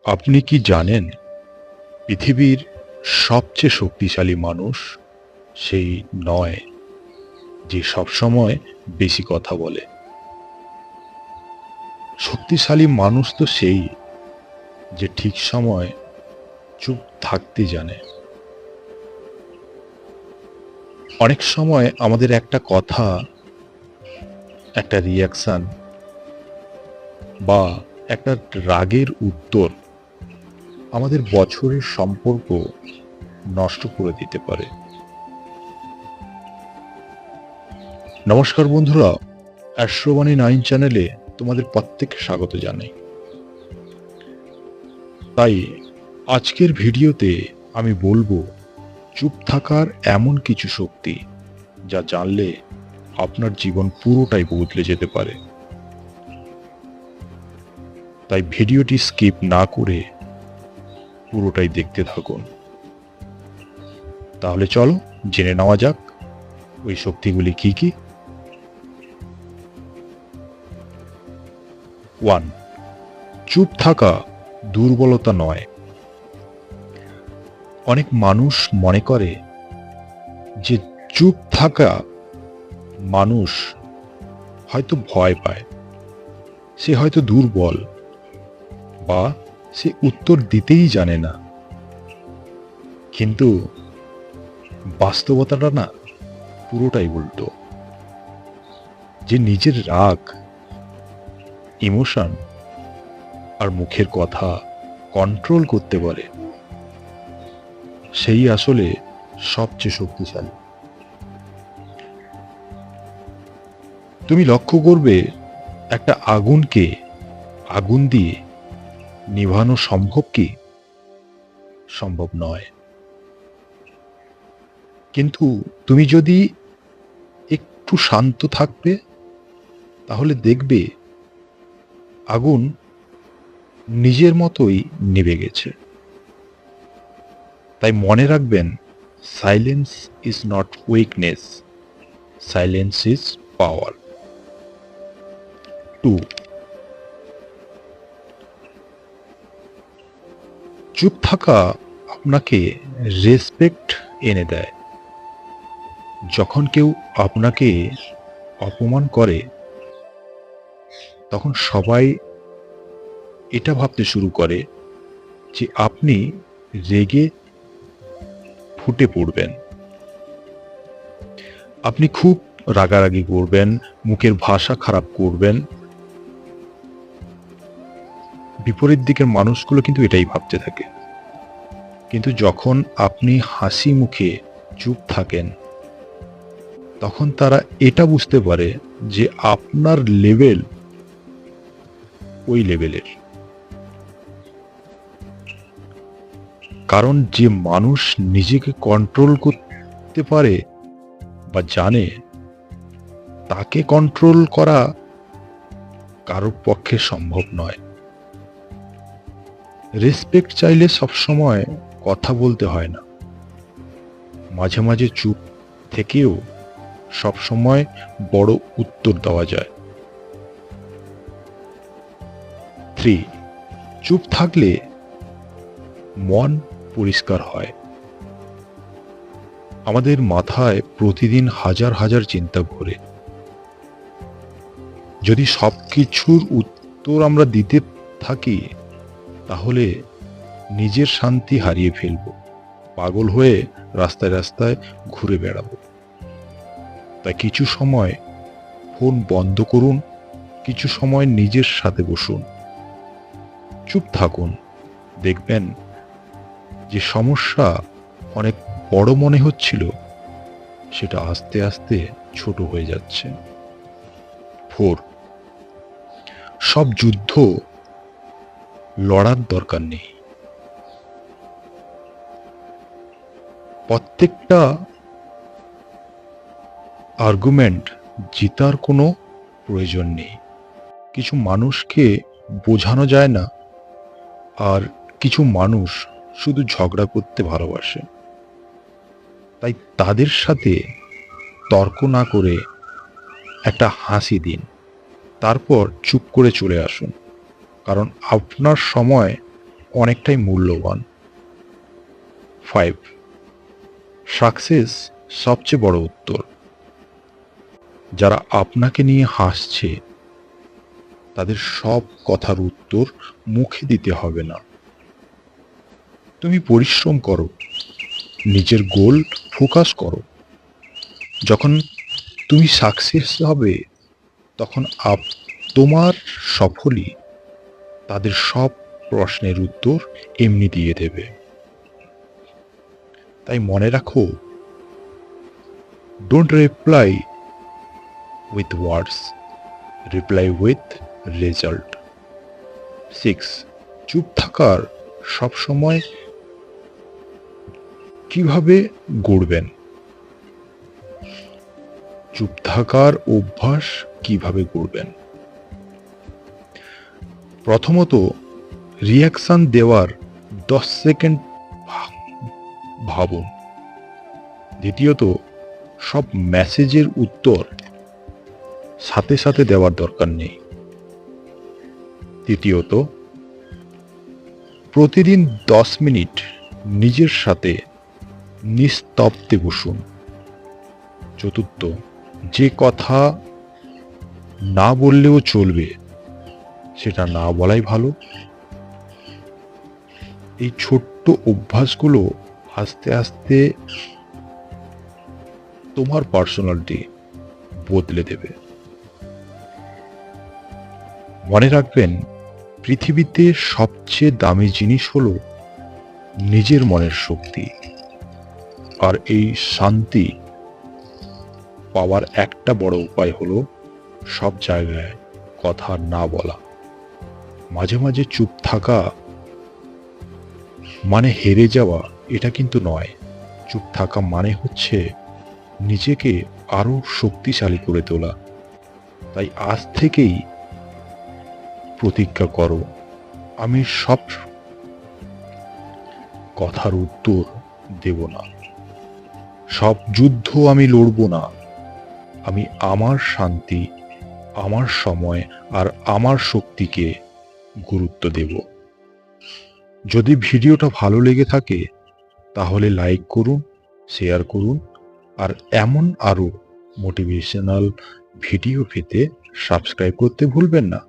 আপনি কি জানেন পৃথিবীর সবচেয়ে শক্তিশালী মানুষ সেই নয় যে সবসময় বেশি কথা বলে। শক্তিশালী মানুষ তো সেই যে ঠিক সময় চুপ থাকতে জানে। অনেক সময় আমাদের একটা কথা, একটা রিয়াকশন বা একটা রাগের উত্তর আমাদের বছরের সম্পর্ক নষ্ট করে দিতে পারে। নমস্কার বন্ধুরা, অ্যাস্ট্রোবাণী 9 চ্যানেলে তোমাদের প্রত্যেককে স্বাগত জানাই। তাই আজকের ভিডিওতে আমি বলবো চুপ থাকার এমন কিছু শক্তি যা জানলে আপনার জীবন পুরোটাই বদলে যেতে পারে। তাই ভিডিওটি স্কিপ না করে পুরোটাই দেখতে থাকুন। তাহলে চলো জেনে নেওয়া যাক ওই শক্তিগুলি কি কি। 1. চুপ থাকা দুর্বলতা নয়। অনেক মানুষ মনে করে যে চুপ থাকা মানুষ হয়তো ভয় পায়, সে হয়তো দুর্বল বা সে উত্তর দিতেই জানে না। কিন্তু বাস্তবতাটা না পুরোটাই উল্টো। যে নিজের রাগ, ইমোশন আর মুখের কথা কন্ট্রোল করতে পারে সেই আসলে সবচেয়ে শক্তিশালী। তুমি লক্ষ্য করবে একটা আগুনকে আগুন দিয়ে নিভানো সম্ভব কি? সম্ভব নয়। কিন্তু তুমি যদি একটু শান্ত থাকবে তাহলে দেখবে আগুন নিজের মতোই নিভে গেছে। তাই মনে রাখবেন, silence is not weakness, silence is power. 2. চুপ থাকা আপনাকে রেসপেক্ট এনে দেয়। যখন কেউ আপনাকে অপমান করে তখন সবাই এটা ভাবতে শুরু করে যে আপনি রেগে ফুটে পড়বেন, আপনি খুব রাগারাগি করবেন, মুখের ভাষা খারাপ করবেন। বিপরীত দিকের মানুষগুলো কিন্তু এটাই ভাবতে থাকে। কিন্তু যখন আপনি হাসি মুখে চুপ থাকেন তখন তারা এটা বুঝতে পারে যে আপনার লেভেল ওই লেভেলের। কারণ যে মানুষ নিজেকে কন্ট্রোল করতে পারে বা জানে, তাকে কন্ট্রোল করা কারোর পক্ষে সম্ভব নয়। রেসপেক্ট চাইলে সবসময় কথা বলতে হয় না, মাঝে মাঝে চুপ থেকেও সবসময় বড় উত্তর দেওয়া যায়। 3. চুপ থাকলে মন পরিষ্কার হয়। আমাদের মাথায় প্রতিদিন হাজার হাজার চিন্তা ঘোরে। যদি সবকিছুর উত্তর আমরা দিতে থাকি তাহলে নিজের শান্তি হারিয়ে ফেলব, পাগল হয়ে রাস্তায় রাস্তায় ঘুরে বেড়াবো। তাই কিছু সময় ফোন বন্ধ করুন, কিছু সময় নিজের সাথে বসুন, চুপ থাকুন। দেখবেন যে সমস্যা অনেক বড় মনে হচ্ছিল সেটা আস্তে আস্তে ছোট হয়ে যাচ্ছে। 4. সব যুদ্ধ লড়ার দরকার নেই। প্রত্যেকটা আর্গুমেন্ট জিতার কোনো প্রয়োজন নেই। কিছু মানুষকে বোঝানো যায় না, আর কিছু মানুষ শুধু ঝগড়া করতে ভালোবাসে। তাই তাদের সাথে তর্ক না করে একটা হাসি দিন, তারপর চুপ করে চলে আসুন। কারণ আপনার সময় অনেকটাই মূল্যবান। 5. সাকসেস সবচেয়ে বড় উত্তর। যারা আপনাকে নিয়ে হাসছে তাদের সব কথার উত্তর মুখে দিতে হবে না। তুমি পরিশ্রম করো, নিজের গোল ফোকাস করো। যখন তুমি সাকসেস হবে তখন তোমার সফলই তাদের সব প্রশ্নের উত্তর এমনি দিয়ে দেবে। তাই মনে রাখো, don't reply with words, reply with result. 6. চুপ থাকার সবসময় কিভাবে গড়বেন? চুপ থাকার অভ্যাস কিভাবে গড়বেন? প্রথমত, রিয়াকশন দেওয়ার 10 সেকেন্ড ভাবুন। দ্বিতীয়ত, সব মেসেজের উত্তর সাথে সাথে দেওয়ার দরকার নেই। তৃতীয়ত, প্রতিদিন 10 মিনিট নিজের সাথে নিস্তব্ধে বসুন। চতুর্থ, যে কথা না বললেও চলবে সেটা না বলাই ভালো। এই ছোট্ট অভ্যাসগুলো আস্তে আস্তে তোমার পার্সোনালিটি বদলে দেবে। মনে রাখবেন, পৃথিবীতে সবচেয়ে দামি জিনিস হলো নিজের মনের শক্তি। আর এই শান্তি পাওয়ার একটা বড় উপায় হলো সব জায়গায় কথা না বলা। মাঝে মাঝে চুপ থাকা মানে হেরে যাওয়া এটা কিন্তু নয়। চুপ থাকা মানে হচ্ছে নিজেকে আরো শক্তিশালী করে তোলা। তাই আজ থেকেই প্রতিজ্ঞা করো, আমি সব কথার উত্তর দেব না, সব যুদ্ধ আমি লড়ব না। আমি আমার শান্তি, আমার সময় আর আমার শক্তিকে গুরুত্ব দেব। যদি ভিডিওটা ভালো লেগে থাকে তাহলে লাইক করুন, শেয়ার করুন, আর এমন আরো মোটিভেশনাল ভিডিও পেতে সাবস্ক্রাইব করতে ভুলবেন না।